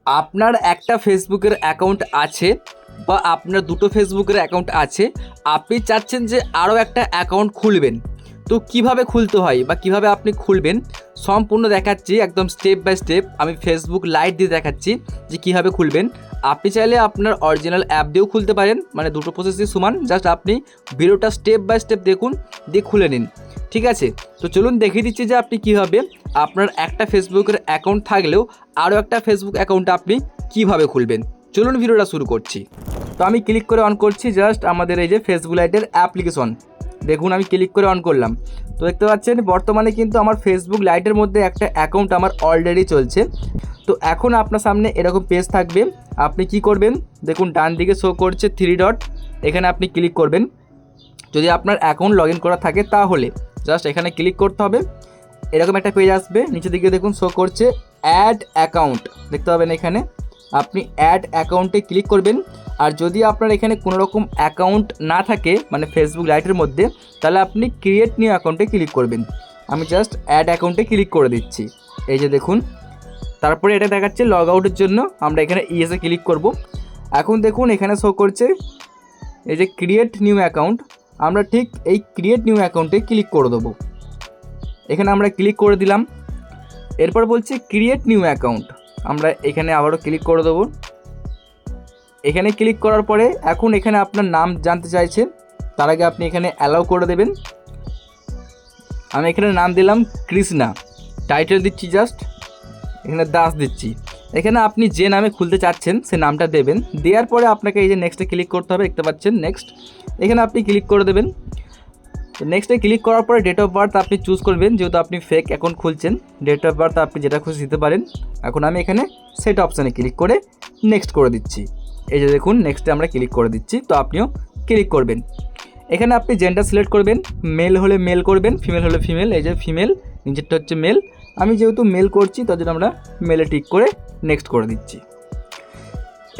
আপনার একটা ফেসবুকের অ্যাকাউন্ট আছে বা আপনার দুটো ফেসবুকের অ্যাকাউন্ট আছে, আপনি চাচ্ছেন যে আরও একটা অ্যাকাউন্ট খুলবেন। তো কিভাবে খুলতে হয় বা কিভাবে আপনি খুলবেন সম্পূর্ণ দেখাচ্ছি, একদম স্টেপ বাই স্টেপ আমি ফেসবুক লাইট দিয়ে দেখাচ্ছি যে কীভাবে খুলবেন। আপনি চাইলে আপনার অরিজিনাল অ্যাপ দিয়েও খুলতে পারেন, মানে দুটো প্রসেসই সমান, জাস্ট আপনি ভিডিওটা স্টেপ বাই স্টেপ দেখুন, দিয়ে খুলে নিন। ঠিক আছে, তো চলুন দেখিয়ে দিচ্ছি যে আপনি কীভাবে আপনার একটা ফেসবুকের অ্যাকাউন্ট থাকলেও আরও একটা ফেসবুক অ্যাকাউন্ট আপনি কীভাবে খুলবেন। চলুন ভিডিওটা শুরু করছি। তো আমি ক্লিক করে অন করছি জাস্ট আমাদের এই যে ফেসবুক লাইটের অ্যাপ্লিকেশন। দেখুন আমি ক্লিক করে অন করলাম, তো দেখতে পাচ্ছেন বর্তমানে কিন্তু আমার ফেসবুক লাইটের মধ্যে একটা অ্যাকাউন্ট আমার অলরেডি চলছে। তো এখন আপনার সামনে এরকম পেজ থাকবে, আপনি কি করবেন দেখুন ডান দিকে শো করছে 3 ডট, এখানে আপনি ক্লিক করবেন। যদি আপনার অ্যাকাউন্ট লগ ইন করা থাকে তাহলে জাস্ট এখানে ক্লিক করতে হবে। এরকম একটা পেজ আসবে, নিচের দিকে দেখুন শো করছে অ্যাড অ্যাকাউন্ট, দেখতে পাবেন এখানে আপনি অ্যাড অ্যাকাউন্টে ক্লিক করবেন। আর যদি আপনার এখানে কোনো রকম অ্যাকাউন্ট না থাকে মানে ফেসবুক লাইটের মধ্যে, তাহলে আপনি ক্রিয়েট নিউ অ্যাকাউন্টে ক্লিক করবেন। আমি জাস্ট অ্যাড অ্যাকাউন্টে ক্লিক করে দিচ্ছি, এই যে দেখুন। তারপরে এটা দেখাচ্ছে লগ আউটের জন্য, আমরা এখানে ইয়েসে ক্লিক করব। এখন দেখুন এখানে শো করছে এই যে ক্রিয়েট নিউ অ্যাকাউন্ট, আমরা ঠিক এই ক্রিয়েট নিউ অ্যাকাউন্টে ক্লিক করে দেবো। এখানে আমরা ক্লিক করে দিলাম। এরপর বলছে ক্রিয়েট নিউ অ্যাকাউন্ট, আমরা এখানে আবারও ক্লিক করে দেবো। এখানে ক্লিক করার পরে এখন এখানে আপনার নাম জানতে চাইছে, তার আগে আপনি এখানে অ্যালাউ করে দেবেন। আমি এখানে নাম দিলাম কৃষ্ণা, টাইটেল দিচ্ছি জাস্ট এখানে দাস দিচ্ছি। এখানে আপনি যে নামে খুলতে চাচ্ছেন সে নামটা দেবেন, দেওয়ার পরে আপনাকে এই যে নেক্সটে ক্লিক করতে হবে, দেখতে পাচ্ছেন নেক্সট, এখানে আপনি ক্লিক করে দেবেন। তো নেক্সটে ক্লিক করার পরে ডেট অফ বার্থ আপনি চুজ করবেন, যেহেতু আপনি ফেক অ্যাকাউন্ট খুলছেন ডেট অফ বার্থ আপনি যেটা খুশি দিতে পারেন। এখন আমি এখানে সেট অপশানে ক্লিক করে নেক্সট করে দিচ্ছি, এই যে দেখুন নেক্সটে আমরা ক্লিক করে দিচ্ছি। তো আপনিও ক্লিক করবেন। এখানে আপনি জেন্ডার সিলেক্ট করবেন, মেল হলে মেল করবেন, ফিমেল হলে ফিমেল, এই যে ফিমেল নিচেরটা হচ্ছে মেল, আমি যেহেতু মেল করছি তার জন্য আমরা মেলে টিক করে নেক্সট করে দিচ্ছি।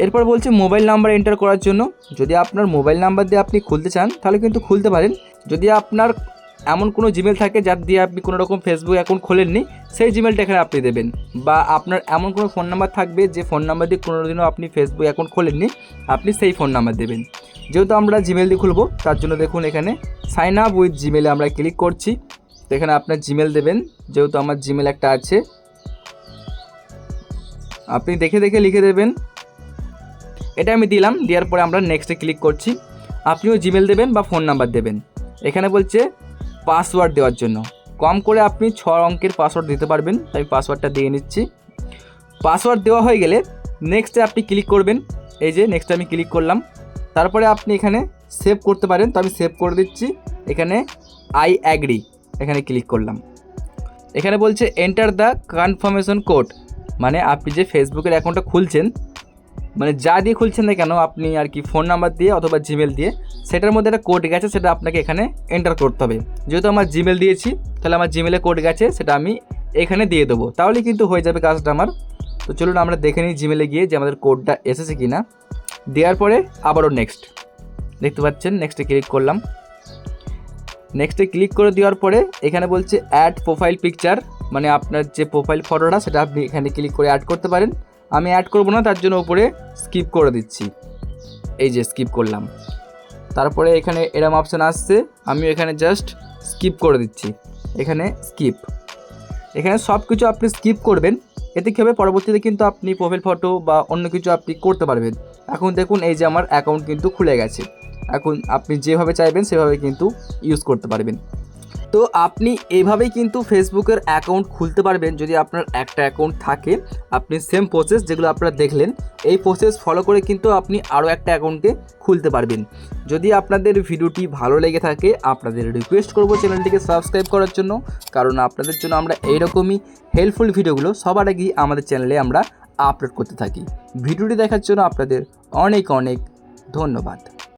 এরপর বলছে মোবাইল নাম্বার এন্টার করার জন্য, যদি আপনার মোবাইল নাম্বার দিয়ে আপনি খুলতে চান তাহলে কিন্তু খুলতে পারেন। যদি আপনার এমন কোনো জিমেল থাকে যার দিয়ে আপনি কোনো রকম ফেসবুক অ্যাকাউন্ট খোলেননি, সেই জিমেলটা এখানে আপনি দেবেন। বা আপনার এমন কোনো ফোন নাম্বার থাকবে যে ফোন নাম্বার দিয়ে কোনোদিনও আপনি ফেসবুক অ্যাকাউন্ট খোলেননি, আপনি সেই ফোন নাম্বার দেবেন। যেহেতু আমরা জিমেল দিয়ে খুলবো তার জন্য দেখুন এখানে সাইন আপ উইথ জিমেলে আমরা ক্লিক করছি। তো এখানে আপনার জিমেল দেবেন, যেহেতু আমার জিমেল একটা আছে, আপনি দেখে দেখে লিখে দেবেন। এটা আমি দিলাম, দেওয়ার পরে আমরা নেক্সটে ক্লিক করছি। আপনিও জিমেল দেবেন বা ফোন নাম্বার দেবেন। এখানে বলছে পাসওয়ার্ড দেওয়ার জন্য, কম করে আপনি 6 অঙ্কের পাসওয়ার্ড দিতে পারবেন, তাই পাসওয়ার্ডটা দিয়ে নিচ্ছি। পাসওয়ার্ড দেওয়া হয়ে গেলে নেক্সটে আপনি ক্লিক করবেন, এই যে নেক্সটে আমি ক্লিক করলাম। তারপরে আপনি এখানে সেভ করতে পারেন, তো আমি সেভ করে দিচ্ছি। এখানে আই অ্যাগ্রি এখানে ক্লিক করলাম। এখানে বলছে এন্টার দ্য কনফার্মেশন কোড, মানে আপনি যে ফেসবুকের অ্যাকাউন্টটা খুলছেন, মানে যা দিয়ে খুলছেন না কেন আপনি আর কি ফোন নাম্বার দিয়ে অথবা জিমেল দিয়ে, সেটার মধ্যে একটা কোড গেছে, সেটা আপনাকে এখানে এন্টার করতে হবে। যেহেতু আমার জিমেল দিয়েছি তাহলে আমার জিমেলে কোড গেছে, সেটা আমি এখানে দিয়ে দেবো, তাহলে কিন্তু হয়ে যাবে কাজটা আমার। তো চলুন আমরা দেখে নিই জিমেলে গিয়ে যে আমাদের কোডটা এসেছে কি না। দেওয়ার পরে আবারও নেক্সট, দেখতে পাচ্ছেন নেক্সটে ক্লিক করলাম। নেক্সটে ক্লিক করে দেওয়ার পরে এখানে বলছে অ্যাড প্রোফাইল পিকচার, মানে আপনার যে প্রোফাইল ফটোটা সেটা আপনি এখানে ক্লিক করে অ্যাড করতে পারেন। আমি অ্যাড করব না, তার জন্য উপরে স্কিপ করে দিচ্ছি, এই যে স্কিপ করলাম। তারপরে এখানে এরম অপশান আসছে, আমি এখানে জাস্ট স্কিপ করে দিচ্ছি, এখানে স্কিপ। এখানে সব কিছু আপনি স্কিপ করবেন, এতে কী হবে পরবর্তীতে কিন্তু আপনি প্রোফাইল ফটো বা অন্য কিছু আপনি করতে পারবেন। এখন দেখুন এই যে আমার অ্যাকাউন্ট কিন্তু খুলে গেছে, এখন আপনি যেভাবে চাইবেন সেভাবে কিন্তু ইউজ করতে পারবেন। তো আপনি এইভাবেই কিন্তু ফেসবুকের অ্যাকাউন্ট খুলতে পারবেন যদি আপনার একটা অ্যাকাউন্ট থাকে। আপনি সেম প্রসেস যেগুলো আপনারা দেখলেন, এই প্রসেস ফলো করে কিন্তু আপনি আরও একটা অ্যাকাউন্টকে খুলতে পারবেন। যদি আপনাদের ভিডিওটি ভালো লেগে থাকে আপনাদের রিকোয়েস্ট করব চ্যানেলটিকে সাবস্ক্রাইব করার জন্য, কারণ আপনাদের জন্য আমরা এইরকমই হেল্পফুল ভিডিওগুলো সবার আগেই আমাদের চ্যানেলে আমরা আপলোড করতে থাকি। ভিডিওটি দেখার জন্য আপনাদের অনেক অনেক ধন্যবাদ।